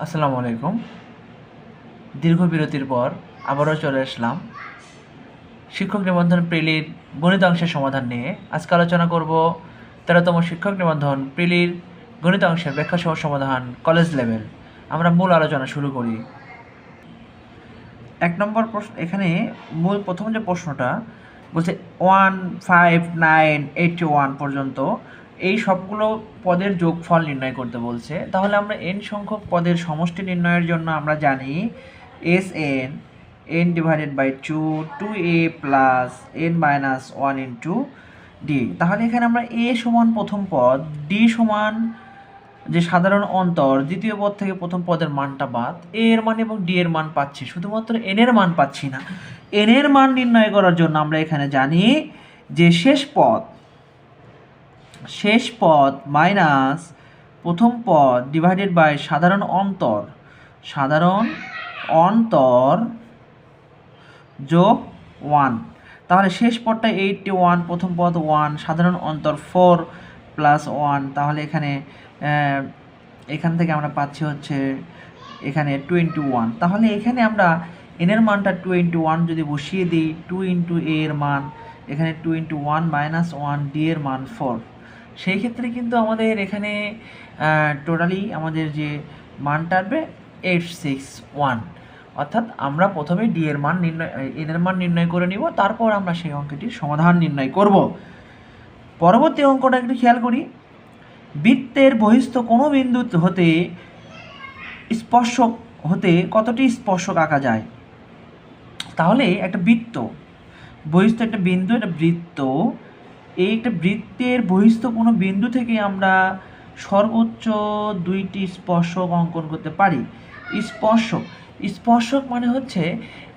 আসসালামু আলাইকুম। দীর্ঘ বিরতির পর আবারও চলে আসলাম শিক্ষক নিবন্ধন প্রিলির গণিতাংশের সমাধান নিয়ে। আজকে আলোচনা করব 13তম শিক্ষক নিবন্ধন প্রিলির গণিতাংশের ব্যাখ্যাসহ সমাধান কলেজ লেভেল। আমরা মূল আলোচনা শুরু করি। 1 নম্বর প্রশ্ন, এখানে মূল প্রথম যে প্রশ্নটা বলছে 15981 পর্যন্ত এই সবগুলো পদের যোগফল নির্ণয় করতে বলছে। তাহলে আমরা n সংখ্যক পদের সমষ্টি নির্ণয়ের জন্য আমরা জানি Sn n divided by 2a plus n minus 1 into d। তাহলে এখানে আমরা a সমান প্রথম পদ, d সমান যে সাধারণ অন্তর দ্বিতীয় পদ থেকে প্রথম পদের মানটা বাদ, a এর মান এবং d এর মান পাচ্ছি, শুধুমাত্র n এর মান পাচ্ছি না। n এর মান নির্ণয় করার জন্য আমরা এখানে জানি যে শেষ পদ মাইনাস প্রথম পদ ডিভাইডেড বাই সাধারণ অন্তর যোগ 1। তাহলে শেষ পদটা 81, প্রথম পদ 1, সাধারণ অন্তর 4 প্লাস 1। তাহলে এখান থেকে আমরা পাচ্ছি হচ্ছে এখানে 21। তাহলে এখানে আমরা n এর মানটা 21 যদি বসিয়ে দিই, 2 ইন্টু a এর মান, এখানে 2 ইন্টু 1 মাইনাস 1, d এর মান 4। সেই ক্ষেত্রে কিন্তু আমাদের এখানে টোটালি আমাদের যে মানটা আসবে 861। অর্থাৎ আমরা প্রথমে d এর মান n এর মান নির্ণয় করে নিব, তারপর আমরা সেই অঙ্কটির সমাধান নির্ণয় করব। পরবর্তী অঙ্কটা একটু খেয়াল করি। বৃত্তের বহিস্থ কোনো বিন্দু হতে স্পর্শক হতে কতটি স্পর্শক আঁকা যায়? তাহলে একটা বৃত্ত, বহিস্থ একটা বিন্দু, একটা বৃত্ত, এই একটা বৃত্তের বহিস্থ কোনো বিন্দু থেকে আমরা সর্বোচ্চ 2টি স্পর্শক অঙ্কন করতে পারি। স্পর্শক মানে হচ্ছে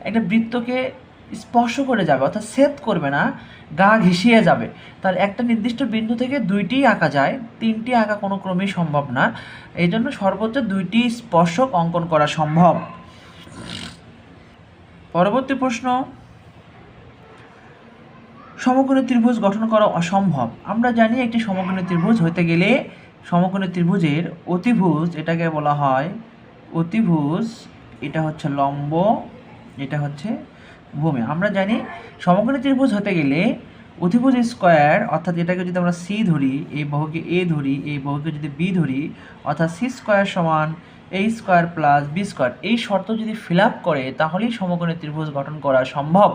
একটা বৃত্তকে স্পর্শ করে যাবে, অর্থাৎ ছেদ করবে না, গা ঘেঁষিয়ে যাবে। তার একটা নির্দিষ্ট বিন্দু থেকে 2টি আঁকা যায়, 3টি আঁকা কোনো ক্রমেই সম্ভব না। এই জন্য সর্বোচ্চ 2টি স্পর্শক অঙ্কন করা সম্ভব। পরবর্তী প্রশ্ন, সমকোণী ত্রিভুজ গঠন করা অসম্ভব। আমরা জানি একটি সমকোণী ত্রিভুজ হতে গেলে সমকোণী ত্রিভুজের অতিভুজ, এটাকে বলা হয় অতিভুজ, এটা হচ্ছে লম্ব, এটা হচ্ছে ভূমি। আমরা জানি সমকোণী ত্রিভুজ হতে গেলে অতিভুজ স্কোয়ার, অর্থাৎ এটাকে যদি আমরা সি ধরি, এই বাহুকে এ ধরি, এই বাহুকে যদি বি ধরি, অর্থাৎ সি স্কোয়ার সমান এ স্কোয়ার প্লাস বি স্কোয়ার, এই শর্ত যদি ফিল আপ করে তাহলেই সমকোণী ত্রিভুজ গঠন করা সম্ভব।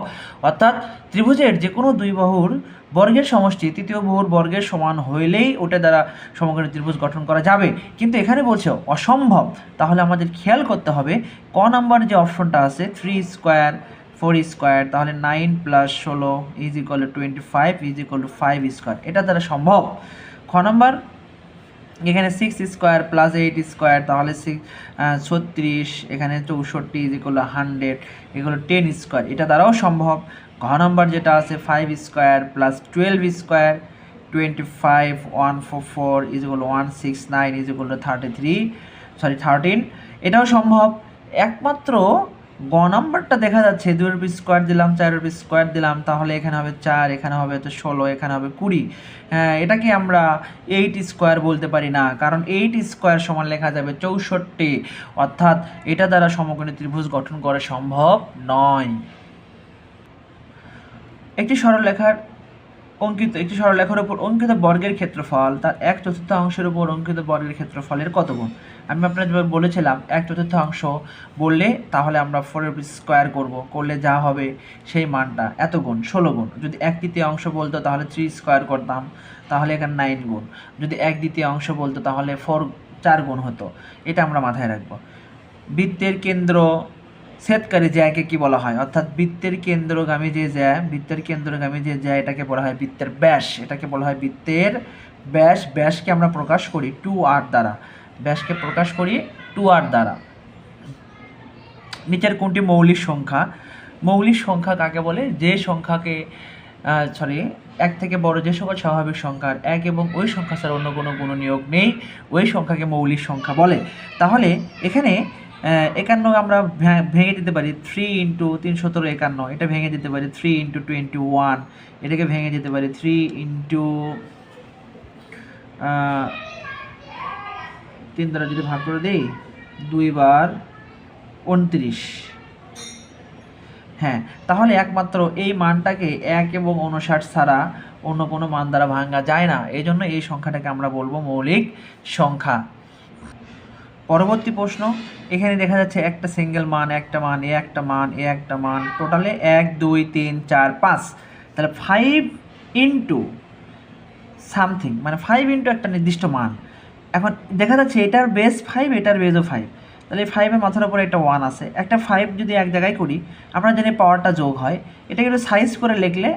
অর্থাৎ ত্রিভুজের যে কোনো দুই বাহুর বর্গের সমষ্টি তৃতীয় বাহুর বর্গের সমান হইলেই ওটা দ্বারা সমকোণী ত্রিভুজ গঠন করা যাবে। কিন্তু এখানে বলছে অসম্ভব। তাহলে আমাদের খেয়াল করতে হবে ক নাম্বার যে অপশনটা আছে 3 স্কোয়ার 4 স্কোয়ার, তাহলে 9 plus 16 is equal to 25 is equal to 5 square, এটা দ্বারা সম্ভব। খ নাম্বার এখানে 6 স্কোয়ার প্লাস 8 স্কোয়ার, তাহলে 36, এখানে 64 ইজ ইকুয়াল টু 100 এগুলো 10 স্কোয়ার, এটা দ্বারাও সম্ভব। ঘ নাম্বার যেটা আছে 5 square plus 12 square 25 144 is equal to 169 is equal to 13, এটাও সম্ভব। একমাত্র গ নাম্বারটা দেখা যাচ্ছে 2 এর স্কোয়ার দিলাম, 4 এর স্কোয়ার দিলাম, তাহলে এখানে হবে 4, এখানে হবে 16, এখানে হবে 20। এটাকে আমরা 8 স্কোয়ার বলতে পারি না, কারণ 8 স্কোয়ার সমান লেখা যাবে 64, অর্থাৎ এটা দ্বারা সমকোণী ত্রিভুজ গঠন করা সম্ভব নয়। একটি সরলরেখার উপর অঙ্কিত বর্গের ক্ষেত্রফল তার 1/4 উপর অঙ্কিত বর্গের ক্ষেত্রফলের কত গুণ? আমি আপনাদের বলেছিলাম 1/4 বললে তাহলে আমরা 4 এর স্কোয়ার করলে যা হবে সেই মানটা এত গুণ, 16 গুণ। যদি 1/3 বলতো তাহলে 3 স্কোয়ার করতাম, তাহলে এখানে 9 গুণ। যদি 1/2 বলতো তাহলে 4 গুণ হতো। এটা আমরা মাথায় রাখবো। বৃত্তের কেন্দ্র ছেদকারী জ্যাকে কি বলা হয়? অর্থাৎ বৃত্তের কেন্দ্রগামী যে জ্যা এটাকে বলা হয় বৃত্তের ব্যাস, এটাকে বলা হয় বৃত্তের ব্যাস। ব্যাসকে আমরা প্রকাশ করি 2r দ্বারা, ব্যাসকে প্রকাশ করি 2r দ্বারা। নিচের কোনটি মৌলিক সংখ্যা? মৌলিক সংখ্যা কাকে বলে? যে সংখ্যাকে এক থেকে বড় যে সকল স্বাভাবিক সংখ্যার 1 এবং ওই সংখ্যা ছাড়া অন্য কোনো গুণনীয়ক নেই, ওই সংখ্যাকে মৌলিক সংখ্যা বলে। তাহলে এখানে 51 আমরা ভেঙে দিতে পারি 3 ইন্টু 3 17 51, এটা ভেঙে দিতে পারি 3 ইন্টু 21, এটাকে ভেঙে দিতে পারি 3 ইন্টু 3 দ্বারা যদি ভাগ করে দিই 2 বার 29। হ্যাঁ, তাহলে একমাত্র এই মানটাকে 1 এবং 59 ছাড়া অন্য কোনো মান দ্বারা ভাঙা যায় না, এই জন্য এই সংখ্যাটাকে আমরা বলবো মৌলিক সংখ্যা। পরবর্তী প্রশ্ন, এখানে দেখা যাচ্ছে একটা সিঙ্গেল মান, একটা মান, একটা মান, একটা মান, টোটালে 1 2 3 4 5, তাহলে 5 ইন্টু সামথিং, মানে 5 ইন্টু একটা নির্দিষ্ট মান। এখন দেখা যাচ্ছে এটার বেস 5, এটার বেসও 5, তাহলে 5-এর মাথার উপরে একটা 1 আছে। একটা 5 যদি এক জায়গায় করি, আমরা জানি পাওয়ারটা যোগ হয়, এটাকে একটু সাইজ করে লিখলে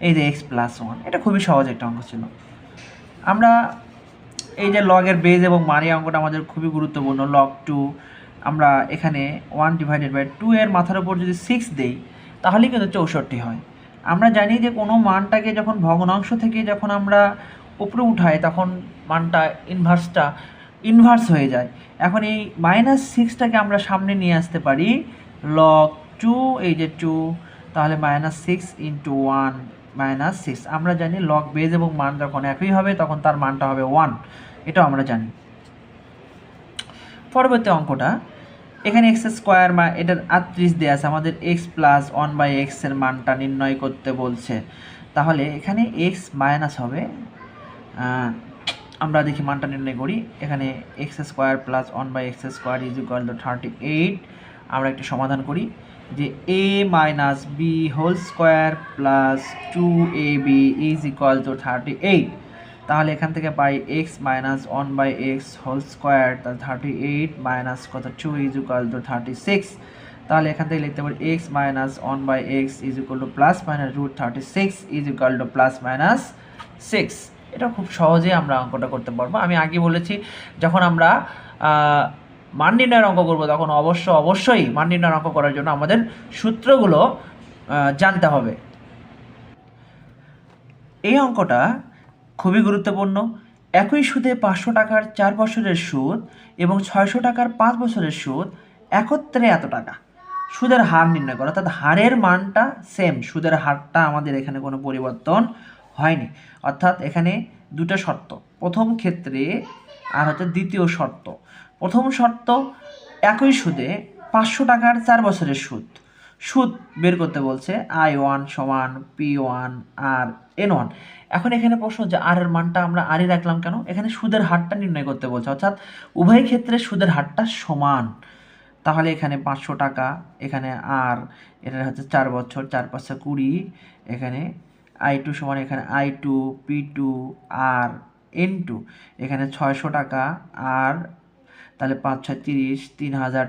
এই যে x+1, এটা খুবই সহজ একটা অঙ্ক ছিল। আমরা এই যে লগের বেজ এবং মানি অঙ্কটা আমাদের খুবই গুরুত্বপূর্ণ, log 2, আমরা এখানে 1/2 এর মাথার উপর যদি 6 দেই তাহলেই কিন্তু 64 হয়। আমরা জানি যে কোনো মানটাকে যখন ভগ্নাংশ থেকে যখন আমরা উপরে উঠাই তখন মানটা ইনভার্স হয়ে যায়। এখন এই -6টাকে আমরা সামনে নিয়ে আসতে পারি log 2, এই যে 2, তাহলে -6 × 1 -6। আমরা জানি লগ বেজ এবং মান যখন একই হবে তখন তার মানটা হবে 1, এটাও আমরা জানি। পরবর্তী অঙ্কটা, এখানে x² এটার 38 দেওয়া আছে, আমাদের x+1/x এর মানটা নির্ণয় করতে বলছে। তাহলে এখানে x মাইনাস হবে, আমরা দেখি মানটা নির্ণয় করি। এখানে x² + 1/x² = 38। আমরা একটু সমাধান করি যে a - b² + 2ab = 38। তাহলে এখান থেকে পাই x - 1/x² তাহলে 38 মাইনাস কত 2 = 36। তাহলে এখান থেকে লিখতে পারি x - 1/x +-√36 +-6। এটা খুব সহজেই আমরা অঙ্কটা করতে পারবো। আমি আগে বলেছি যখন আমরা মান নির্ণয়ের অঙ্ক করবো তখন অবশ্যই মান নির্ণয়ের অঙ্ক করার জন্য আমাদের সূত্রগুলো জানতে হবে। এই অঙ্কটা খুবই গুরুত্বপূর্ণ। একই সুদে 500 টাকার 4 বছরের সুদ এবং 600 টাকার 5 বছরের সুদ একত্রে এত টাকা। সুদের হার নির্ণয় করা, অর্থাৎ হারের মানটা সেম, সুদের হারটা আমাদের এখানে কোনো পরিবর্তন হয়নি। অর্থাৎ এখানে দুটো শর্ত, প্রথম ক্ষেত্রে আর হচ্ছে দ্বিতীয় শর্ত। প্রথম শর্ত, একই সুদে 500 টাকার 4 বছরের সুদ বের করতে বলছে, I1 = P1 আর N1। এখন এখানে প্রশ্ন যে আর এর মানটা আমরা আরই রাখলাম কেন? এখানে সুদের হারটা নির্ণয় করতে বলছে, অর্থাৎ উভয় ক্ষেত্রে সুদের হারটা সমান। তাহলে এখানে 500 টাকা, এখানে আর এটা হচ্ছে 4 বছর, 4 × 5 = 20, এখানে I2 = এখানে I2 P2 আর N2, এখানে 600 টাকা আর তাহলে 5 × 6 = 30, 3000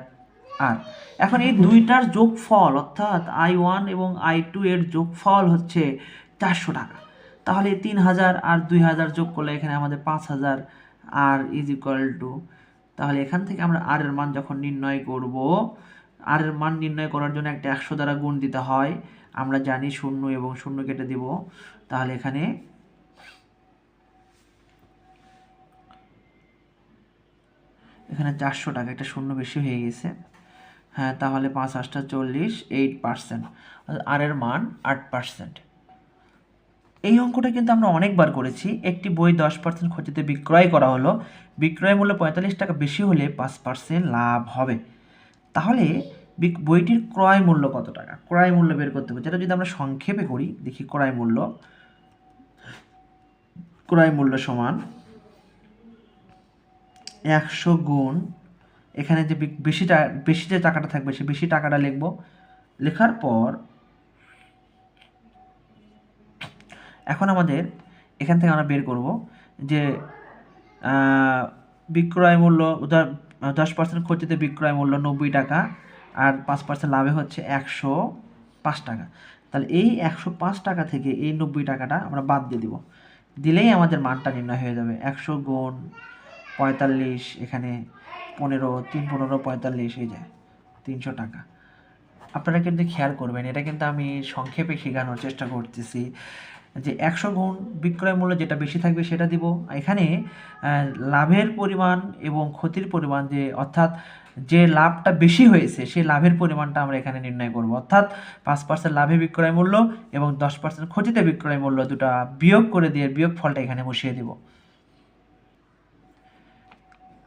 আর। এখন এই দুইটার যোগফল অর্থাৎ I1 এবং I2 এর যোগফল হচ্ছে 400 টাকা। তাহলে 3000 আর 2000 যোগ করলে এখানে আমাদের 5000 আর = তাহলে এখান থেকে আমরা আর এর মান যখন নির্ণয় করব, আর এর মান নির্ণয় করার জন্য একটা 100 দ্বারা গুণ দিতে হয়। আমরা জানি 0 এবং 0 কেটে দিব, তাহলে এখানে এখানে 400 টাকা, একটা 0 বেশি হয়ে গেছে। হ্যাঁ, তাহলে 5 × 8 = 40, 8%, আর এর মান 8%। এই অঙ্কটা কিন্তু আমরা অনেকবার করেছি। একটি বই 10% ক্ষতিতে বিক্রয় করা হলো, বিক্রয় মূল্য 45 টাকা বেশি হলে 5% লাভ হবে। তাহলে বইটির ক্রয় মূল্য কত টাকা? ক্রয় মূল্য বের করতে হবে। যেটা যদি আমরা সংক্ষেপে করি, দেখি ক্রয় মূল্য সমান 100 গুণ, এখানে যে বেশি যে টাকাটা থাকবে সে বেশি টাকাটা লিখব। লেখার পর এখন আমাদের এখান থেকে আমরা বের করব যে বিক্রয় মূল্য 10% ক্ষতিতে বিক্রয় মূল্য 90 টাকা আর 5% লাভে হচ্ছে 105 টাকা। তাহলে এই 105 টাকা থেকে এই 90 টাকাটা আমরা বাদ দিয়ে দিব, দিলেই আমাদের মানটা নির্ণয় হয়ে যাবে। 100 গুণ 45, এখানে 15, 3 15 45, এই যায় 300 টাকা। আপনারা কিন্তু খেয়াল করবেন, এটা কিন্তু আমি সংক্ষেপে শেখানোর চেষ্টা করতেছি যে 100 গুণ বিক্রয় মূল্য যেটা বেশি থাকবে সেটা দিব। এখানে লাভের পরিমাণ এবং ক্ষতির পরিমাণ, যে অর্থাৎ যে লাভটা বেশি হয়েছে সেই লাভের পরিমাণটা আমরা এখানে নির্ণয় করব। অর্থাৎ 5% লাভে বিক্রয় মূল্য এবং 10% ক্ষতিতে বিক্রয় মূল্য দুটা বিয়োগ করে দিয়ে বিয়োগ ফলটা এখানে বসিয়ে দেব।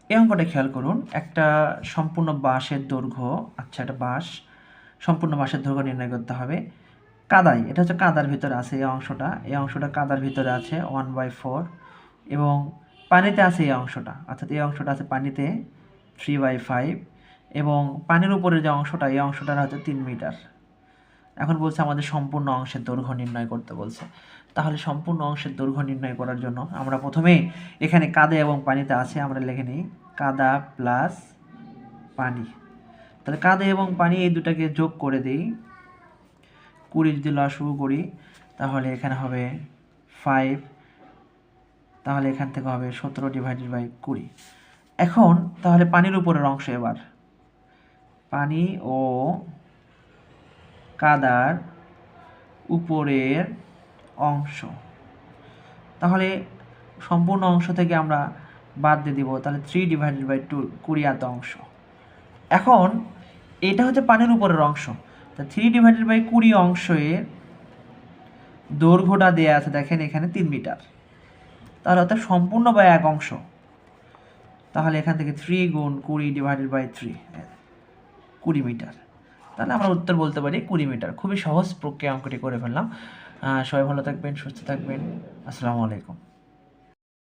এই অঙ্কটা খেয়াল করুন, একটা সম্পূর্ণ বাঁশের দৈর্ঘ্য, আচ্ছা এটা বাঁশ, সম্পূর্ণ বাঁশের দৈর্ঘ্য নির্ণয় করতে হবে। কাদায়, এটা হচ্ছে কাদার ভিতরে আছে এই অংশটা কাদার ভিতরে আছে 1/4, এবং পানিতে আছে এই অংশটা, অর্থাৎ এই অংশটা আছে পানিতে 3/5, এবং পানির উপরে যে অংশটা এই অংশটার হচ্ছে 3 মিটার। এখন বলছে আমাদের সম্পূর্ণ অংশের দৈর্ঘ্য নির্ণয় করতে বলছে। তাহলে সম্পূর্ণ অংশের দৈর্ঘ্য নির্ণয় করার জন্য আমরা প্রথমে এখানে কাদা এবং পানিতে আছে, আমরা লিখে নিই কাদা প্লাস পানি। তাহলে কাদা এবং পানি এই দুটাকে যোগ করে দিই, 20 যদি লওয়া শুরু করি তাহলে এখানে হবে 5, তাহলে এখান থেকে হবে 17/20। এখন তাহলে পানির উপরের অংশ, এবার পানি ও কাদার উপরের অংশ, তাহলে সম্পূর্ণ অংশ থেকে আমরা বাদ দিয়ে দিব, তাহলে 3/2, 20 অংশ। এখন এটা হচ্ছে পানির উপরের অংশ, তা 3/20 অংশের দৈর্ঘ্যটা দেওয়া আছে দেখেন এখানে 3 মিটার, তাহলে অর্থাৎ সম্পূর্ণ বা এক অংশ, তাহলে এখান থেকে 3 গুণ 20/3, 20 মিটার। তাহলে আমরা উত্তর বলতে পারি 20 মিটার। খুবই সহজ প্রক্রিয়া অঙ্কটি করে ফেললাম। সবাই ভালো থাকবেন, সুস্থ থাকবেন। আসসালামু আলাইকুম।